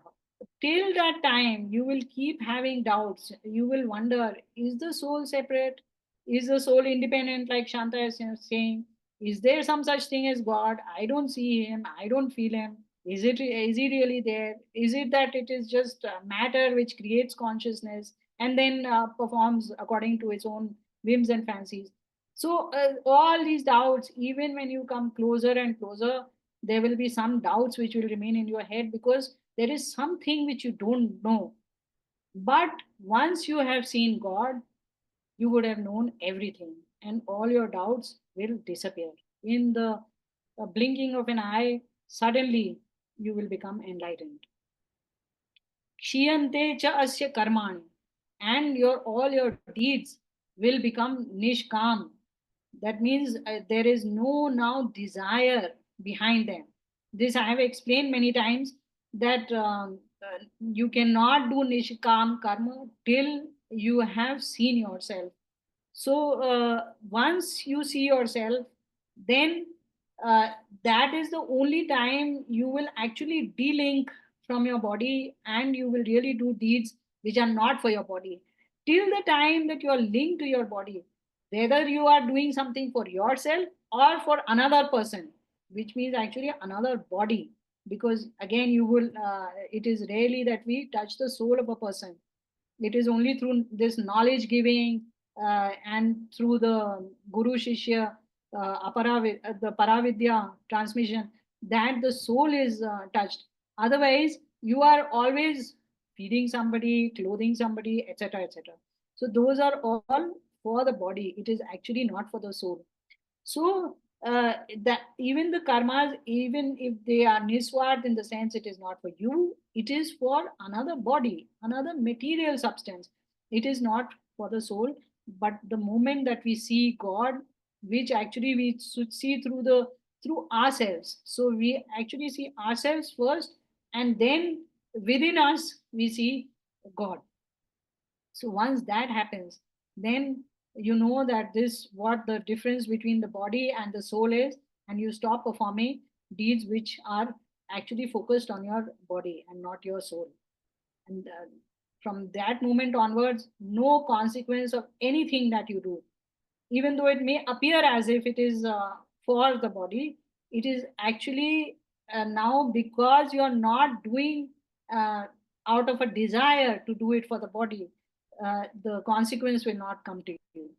Till that time, you will keep having doubts. You will wonder, is the soul separate? Is the soul independent, like Shanta is saying? Is there some such thing as God? I don't see him. I don't feel him. Is he really there? Is it that it is just matter which creates consciousness and then performs according to its own whims and fancies? So all these doubts, even when you come closer and closer, there will be some doubts which will remain in your head because there is something which you don't know. But once you have seen God, you would have known everything, and all your doubts will disappear. In the blinking of an eye, suddenly you will become enlightened. Kshiyante cha asya karmani, and your all your deeds will become nishkam. That means there is no now desire behind them. This I have explained many times that you cannot do nishkam karma till you have seen yourself. So once you see yourself, then uh, that is the only time you will actually de-link from your body, and you will really do deeds which are not for your body. Till the time that you are linked to your body, whether you are doing something for yourself or for another person, which means actually another body, because again you will it is rarely that we touch the soul of a person. It is only through this knowledge giving and through the guru shishya the paravidya transmission that the soul is touched. Otherwise you are always feeding somebody, clothing somebody, etc., etc. So those are all for the body. It is actually not for the soul. So that even the karmas, even if they are nisward in the sense it is not for you, it is for another body, another material substance. It is not for the soul. But the moment that we see God, which actually we should see through ourselves. So we actually see ourselves first, and then within us we see God. So once that happens, then you know that this what the difference between the body and the soul is, and you stop performing deeds which are actually focused on your body and not your soul. And from that moment onwards, no consequence of anything that you do, even though it may appear as if it is for the body, it is actually now because you are not doing uh, out of a desire to do it for the body, the consequence will not come to you.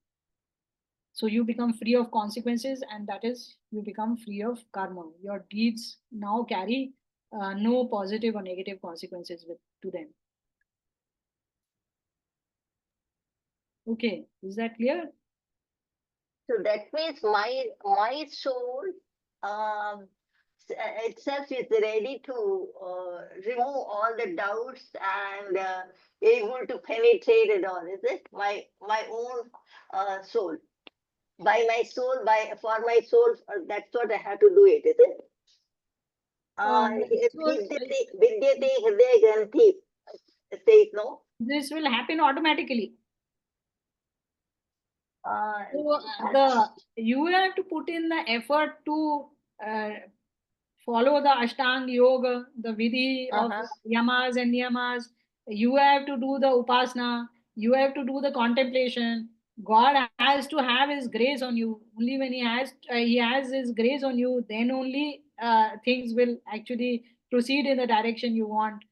So you become free of consequences, and that is, you become free of karma. Your deeds now carry no positive or negative consequences to them. Okay, is that clear? So that means my soul itself is ready to remove all the doubts and able to penetrate it all. Is it my own soul? By my soul, for my soul, that's what I have to do it, is it? So Vidyate Hridaya Granthi. Say it, no? this will happen automatically. Uh, So you have to put in the effort to uh, follow the Ashtanga Yoga, the Vidhi of uh-huh. Yamas and Niyamas. You have to do the Upasana. You have to do the contemplation. God has to have His grace on you. Only when He has His grace on you, then only things will actually proceed in the direction you want.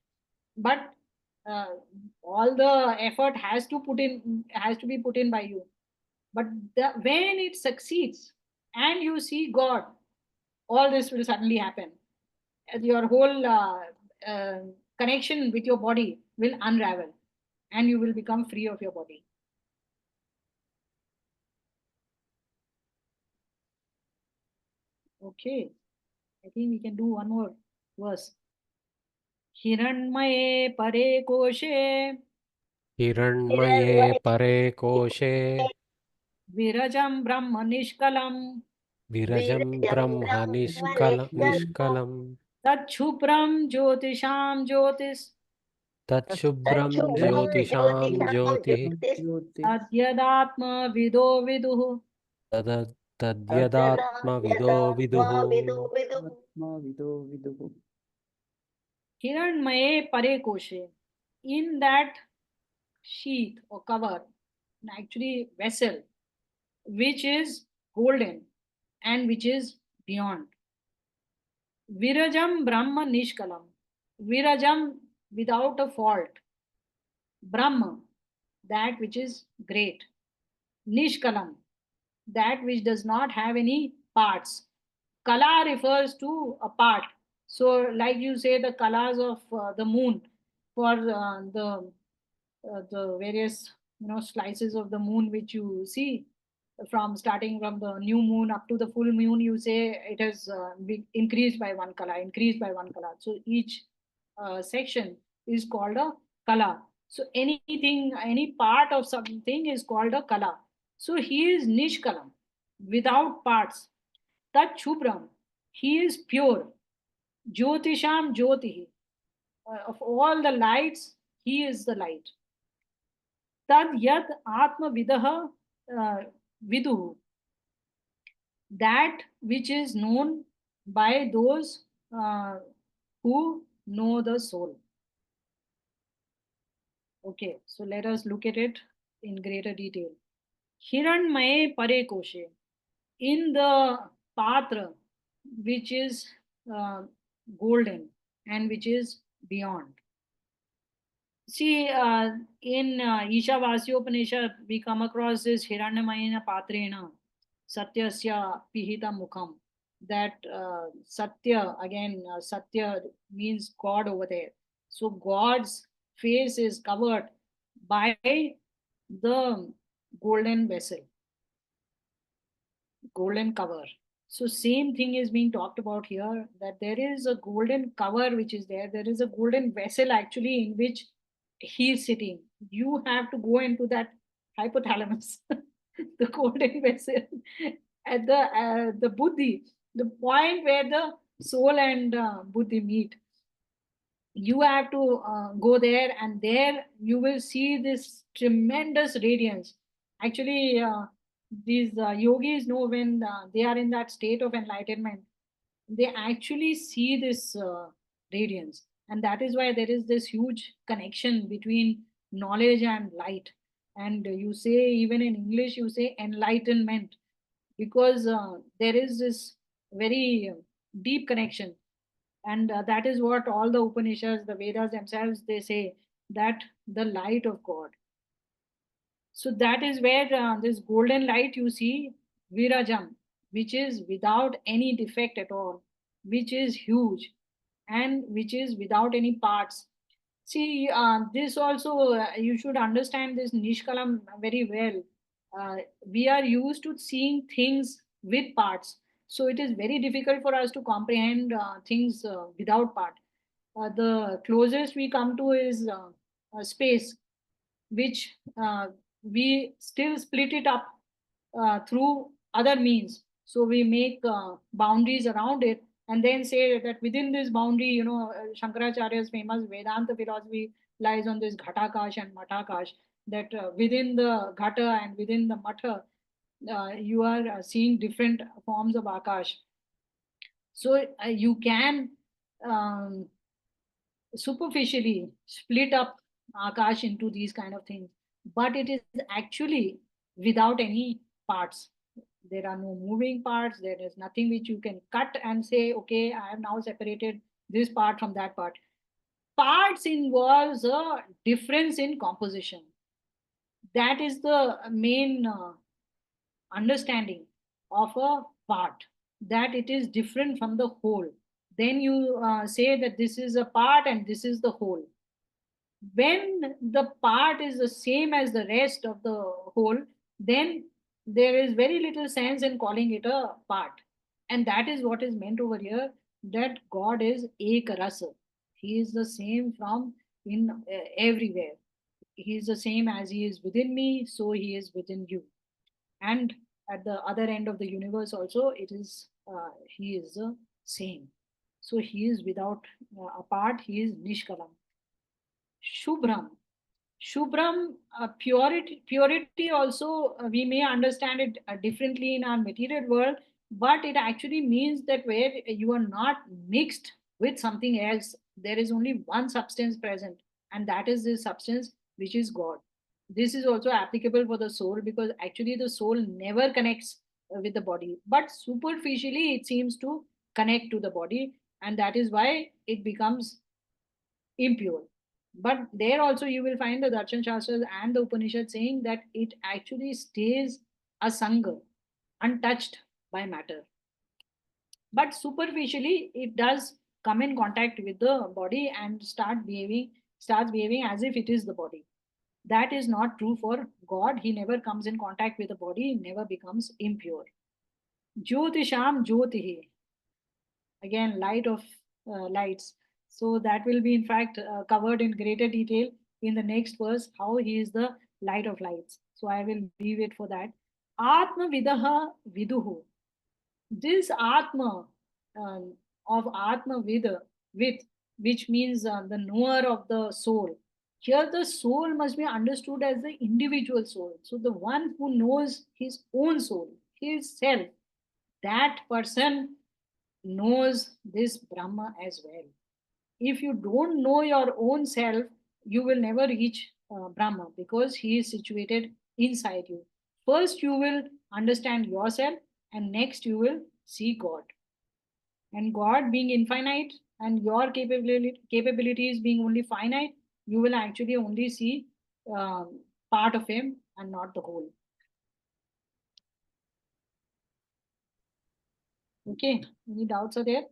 But uh, all the effort has to be put in by you. But when it succeeds and you see God, all this will suddenly happen. your whole connection with your body will unravel and you will become free of your body. Okay, I think we can do one more verse. Hiranmaye pare koshe हिरण्मये परे कोशे virajam brahma nishkalam विरजं ब्रह्म निष्कलं तच्छुभ्रम ज्योतिषाम ज्योतिष तच्छुभ्रं ज्योतिषां ज्योतिः तद्यदात्म विदो विदुः तद्यदात्मविदो विदुः Hiranmaye pare koshe. In that sheath or cover, actually vessel, which is golden and which is beyond. Virajam Brahma Nishkalam. Virajam without a fault. Brahma, that which is great. Nishkalam, that which does not have any parts. Kala refers to a part. So, like you say, the colors of the moon for the various slices of the moon which you see from starting from the new moon up to the full moon, you say it has increased by one color, increased by one color. So each section is called a color. So anything, any part of something is called a color. So he is nishkalam, without parts. Tat shubram, he is pure. Jyotisham jyotihi, of all the lights, he is the light. Tad yad atma vidah viduhu, that which is known by those who know the soul. Okay, so let us look at it in greater detail. Hiranmaye pare koshe, in the patra which is golden and which is beyond. See, in Ishavasyopanishad, we come across this Hiranyamayena Patrena Satyasya Pihita Mukham. That Satya, again, Satya means God over there. So God's face is covered by the golden vessel, golden cover. So same thing is being talked about here, that there is a golden cover which is there. There is a golden vessel actually in which he is sitting. You have to go into that hypothalamus, the golden vessel, at the buddhi, the point where the soul and buddhi meet. You have to go there, and there you will see this tremendous radiance. Actually, these yogis know when they are in that state of enlightenment, they actually see this radiance, and that is why there is this huge connection between knowledge and light. And you say, even in English you say enlightenment, because there is this very deep connection. And that is what all the Upanishads, the Vedas themselves, they say, that the light of God. So that is where this golden light you see, Virajam, which is without any defect at all, which is huge, and which is without any parts. See, this also, you should understand this Nishkalam very well. We are used to seeing things with parts. So it is very difficult for us to comprehend things without part. The closest we come to is space, which we still split it up through other means. So we make boundaries around it and then say that within this boundary, Shankaracharya's famous Vedanta philosophy lies on this Ghatakash and Matakash, that within the Ghata and within the Matha, you are seeing different forms of Akash. So you can um, superficially split up Akash into these kind of things, but it is actually without any parts. There are no moving parts, there is nothing which you can cut and say, okay, I have now separated this part from that part. Parts involves a difference in composition. That is the main understanding of a part, that it is different from the whole. then you say that this is a part and this is the whole. When the part is the same as the rest of the whole, then there is very little sense in calling it a part. And that is what is meant over here, that God is ek rasa. He is the same from in everywhere. He is the same as he is within me, so he is within you. And at the other end of the universe also, it is he is the same. So he is without apart, he is nishkalam. Shubhram. Shubhram, purity also, we may understand it differently in our material world, but it actually means that where you are not mixed with something else, there is only one substance present, and that is this substance which is God. This is also applicable for the soul, because actually the soul never connects with the body, but superficially it seems to connect to the body, and that is why it becomes impure. But there also you will find the Darshan Shastras and the Upanishad saying that it actually stays asanga, untouched by matter. But superficially, it does come in contact with the body and starts behaving as if it is the body. That is not true for God. He never comes in contact with the body, never becomes impure. Jyotisham Jyotihi, again light of lights. So that will be in fact covered in greater detail in the next verse, how he is the light of lights. So I will leave it for that. Atma vidaha viduhu, this atma, of atma vida, with, which means the knower of the soul. Here the soul must be understood as the individual soul, so the one who knows his own soul, his self, that person knows this Brahma as well. If you don't know your own self, you will never reach Brahma, because he is situated inside you. First, you will understand yourself, and next, you will see God. And God being infinite, and your capabilities being only finite, you will actually only see part of him and not the whole. Okay, any doubts are there?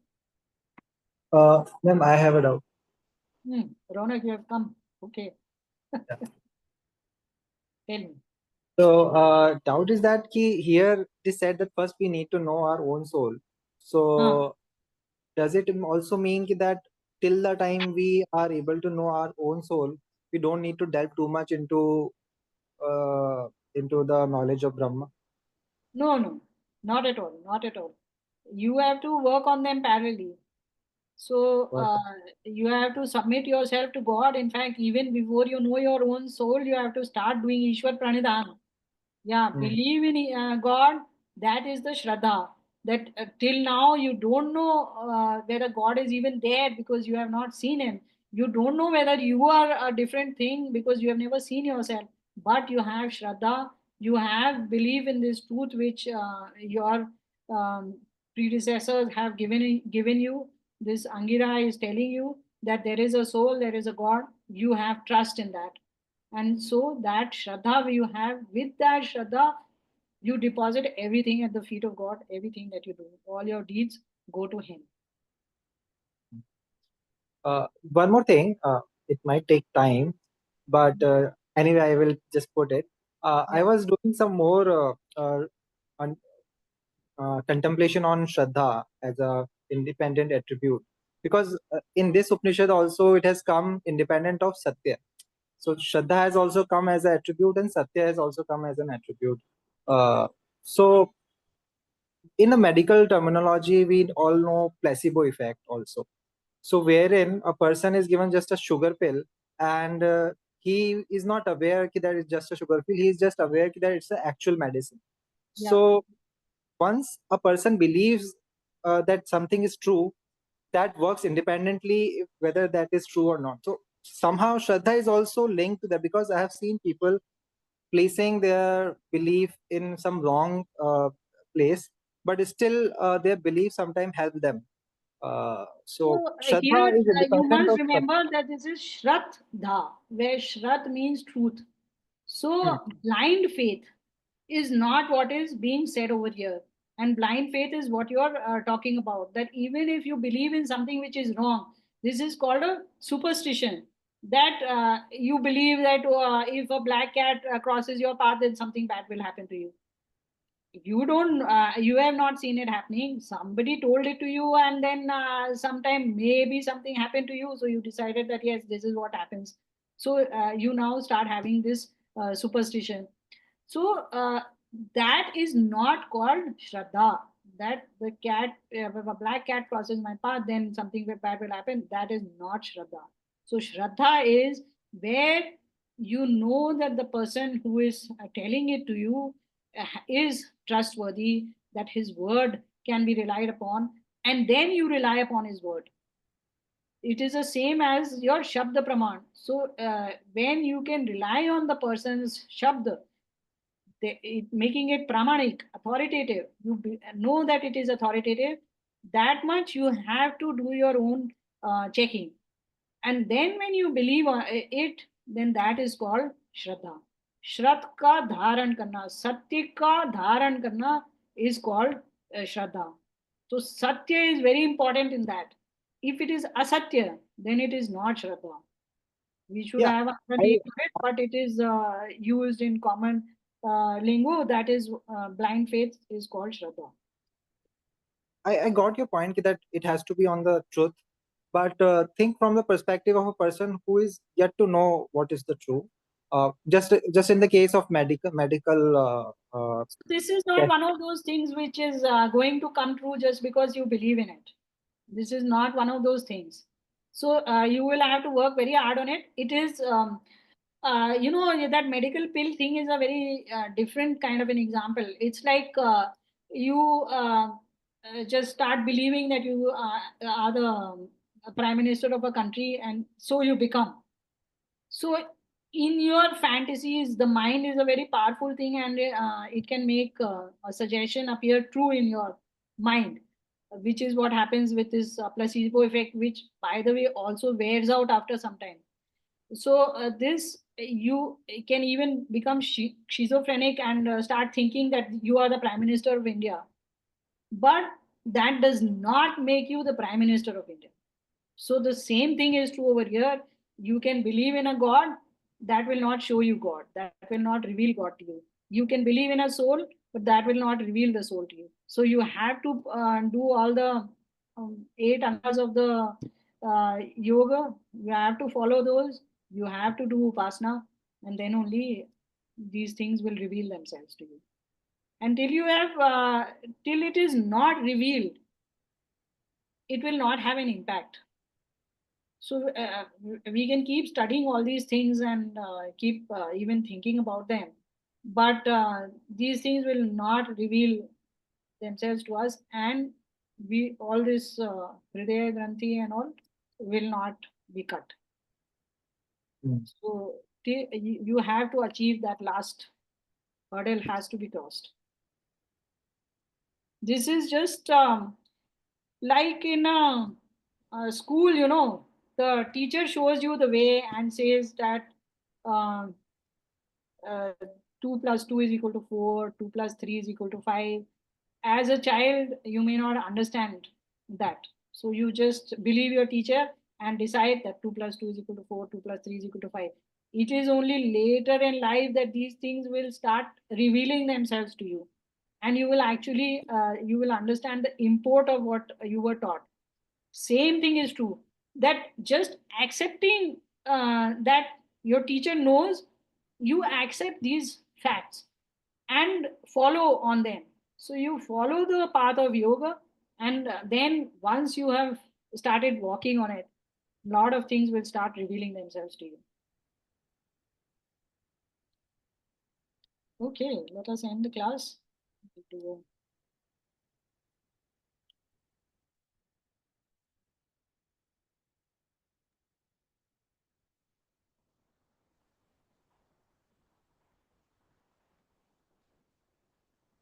Ma'am, I have a doubt. Ronak, you have come. Okay. Yeah. Tell me. So, doubt is that here it is said that first we need to know our own soul. So, does it also mean that till the time we are able to know our own soul, we don't need to delve too much into the knowledge of Brahma? No, not at all. Not at all. You have to work on them parallelly. So you have to submit yourself to God. In fact, even before you know your own soul, you have to start doing Ishwar Pranidhana. Yeah, believe in God. That is the Shraddha. That till now you don't know whether God is even there, because you have not seen Him. You don't know whether you are a different thing because you have never seen yourself. But you have Shraddha. You have belief in this truth which your um, predecessors have given you. This Angira is telling you that there is a soul, there is a God. You have trust in that. And so that Shraddha you have, with that Shraddha, you deposit everything at the feet of God, everything that you do, all your deeds go to Him. One more thing, it might take time, but anyway, I will just put it. I was doing some more contemplation on Shraddha as a independent attribute, because in this Upanishad also it has come independent of Satya. So Shraddha has also come as an attribute, and Satya has also come as an attribute. So in the medical terminology, we all know placebo effect also. So wherein a person is given just a sugar pill, and he is not aware that it's just a sugar pill. He is just aware that it's an actual medicine. Yeah. So once a person believes that something is true, that works independently whether that is true or not. So somehow Shraddha is also linked to that, because I have seen people placing their belief in some wrong place, but still their belief sometimes help them. So Here Shraddha is you independent must of remember that this is Shraddha, where Shraddha means truth. So blind faith is not what is being said over here. And blind faith is what you're talking about, that even if you believe in something which is wrong, this is called a superstition, that you believe that if a black cat crosses your path, then something bad will happen to you. You don't you have not seen it happening, somebody told it to you, and then sometime maybe something happened to you, so you decided that yes, this is what happens. So you now start having this superstition. So that is not called shraddha, that the cat if a black cat crosses my path, then something bad will happen. That is not shraddha. So shraddha is where you know that the person who is telling it to you is trustworthy, that his word can be relied upon, and then you rely upon his word. It is the same as your shabda praman. So when you can rely on the person's shabda, making it pramanik, authoritative, you know that it is authoritative, that much you have to do your own checking. And then when you believe it, then that is called shraddha. Shraddha ka dharan karna, satya ka dharan karna is called shraddha. So satya is very important in that. If it is asatya, then it is not shraddha. We should Yeah, have a I, name for it, but it is used in common lingo. That is blind faith is called shraddha. I got your point that it has to be on the truth, but think from the perspective of a person who is yet to know what is the truth. Just in the case of medical This is not one of those things which is going to come true just because you believe in it. This is not one of those things. So you will have to work very hard on it. It is that medical pill thing is a very different kind of an example. It's like you just start believing that you are the prime minister of a country, and so you become. So in your fantasies, the mind is a very powerful thing, and it can make a suggestion appear true in your mind, which is what happens with this placebo effect, which by the way also wears out after some time. So this you can even become schizophrenic and start thinking that you are the prime minister of India, but that does not make you the prime minister of India. So the same thing is true over here. You can believe in a God, that will not show you God, that will not reveal God to you. You can believe in a soul, but that will not reveal the soul to you. So you have to do all the 8 angas of the yoga. You have to follow those. You have to do upasana, and then only these things will reveal themselves to you. Until you have, till it is not revealed, it will not have an impact. So we can keep studying all these things and keep even thinking about them, but these things will not reveal themselves to us, and we all this hridaya granthi and all will not be cut. Mm. So you have to achieve that last hurdle has to be crossed. This is just like in a school, the teacher shows you the way and says that um, 2 plus 2 is equal to 4, 2 plus 3 is equal to 5. As a child, you may not understand that. So you just believe your teacher and decide that 2 plus 2 is equal to 4, 2 plus 3 is equal to 5. It is only later in life that these things will start revealing themselves to you. And you will actually, you will understand the import of what you were taught. Same thing is true, that just accepting that your teacher knows, you accept these facts and follow on them. So you follow the path of yoga, and then once you have started walking on it, a lot of things will start revealing themselves to you. Okay, let us end the class.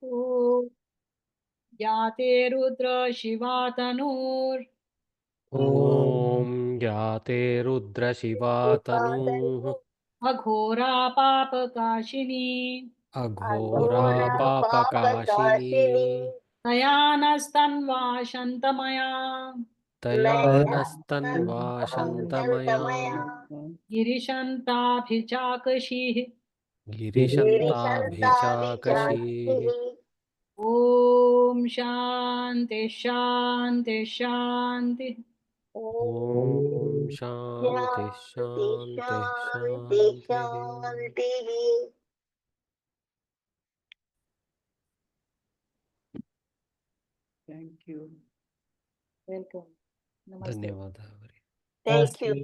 Oh, Yate Rudra Shiva Tanur ॐ याते रुद्रशिवा तनुः Aghora Papa Kashini Aghora Aghora पापकाशिनी Papakashini तयानस्तन्वा शन्तमया तयानस्तन्वा शन्तमया गिरिशन्ताभिचाकषिः गिरिशन्ताभिचाकशीः ॐ शान्ति शान्ति शान्ति ॐ शान्ति शान्ति शान्तिः Thank you. Welcome नमस्ते धन्यवादः Thank you.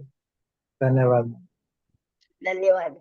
धन्यवाद. धन्यवाद.